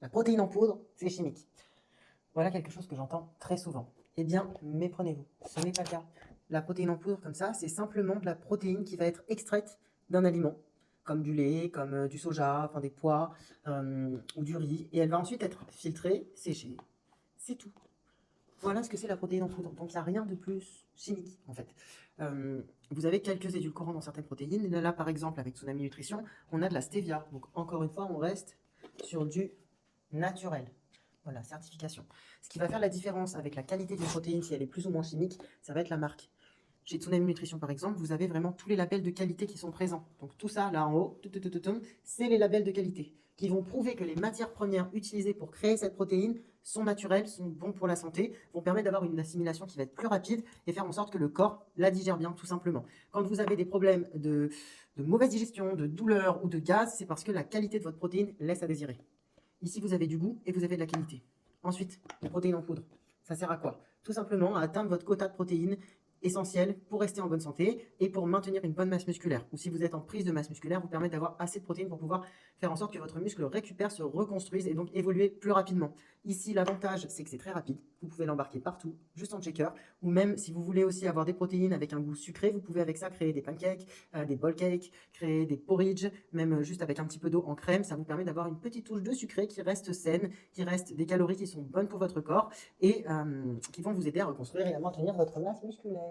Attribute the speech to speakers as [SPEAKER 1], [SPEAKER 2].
[SPEAKER 1] La protéine en poudre, c'est chimique. Voilà quelque chose que j'entends très souvent. Eh bien, méprenez-vous, ce n'est pas le cas. La protéine en poudre, comme ça, c'est simplement de la protéine qui va être extraite d'un aliment, comme du lait, comme du soja, enfin des pois ou du riz, et elle va ensuite être filtrée, séchée. C'est tout. Voilà ce que c'est la protéine en poudre. Donc il n'y a rien de plus chimique en fait. Vous avez quelques édulcorants dans certaines protéines. Là, par exemple, avec Tsunami Nutrition, on a de la stevia. Donc encore une fois, on reste sur du naturel. Voilà, certification. Ce qui va faire la différence avec la qualité d'une protéine, si elle est plus ou moins chimique, ça va être la marque. Chez Tsunami Nutrition, par exemple, vous avez vraiment tous les labels de qualité qui sont présents. Donc tout ça, là en haut, c'est les labels de qualité qui vont prouver que les matières premières utilisées pour créer cette protéine sont naturelles, sont bons pour la santé, vont permettre d'avoir une assimilation qui va être plus rapide et faire en sorte que le corps la digère bien, tout simplement. Quand vous avez des problèmes de mauvaise digestion, de douleur ou de gaz, c'est parce que la qualité de votre protéine laisse à désirer. Ici, vous avez du goût et vous avez de la qualité. Ensuite, les protéines en poudre. Ça sert à quoi? Tout simplement à atteindre votre quota de protéines essentiel pour rester en bonne santé et pour maintenir une bonne masse musculaire. Ou si vous êtes en prise de masse musculaire, vous permettre d'avoir assez de protéines pour pouvoir faire en sorte que votre muscle récupère, se reconstruise et donc évoluer plus rapidement. Ici, l'avantage, c'est que c'est très rapide. Vous pouvez l'embarquer partout, juste en shaker. Ou même, si vous voulez aussi avoir des protéines avec un goût sucré, vous pouvez avec ça créer des pancakes, des bowl cakes, créer des porridge, même juste avec un petit peu d'eau en crème. Ça vous permet d'avoir une petite touche de sucré qui reste saine, qui reste des calories qui sont bonnes pour votre corps et qui vont vous aider à reconstruire et à maintenir votre masse musculaire.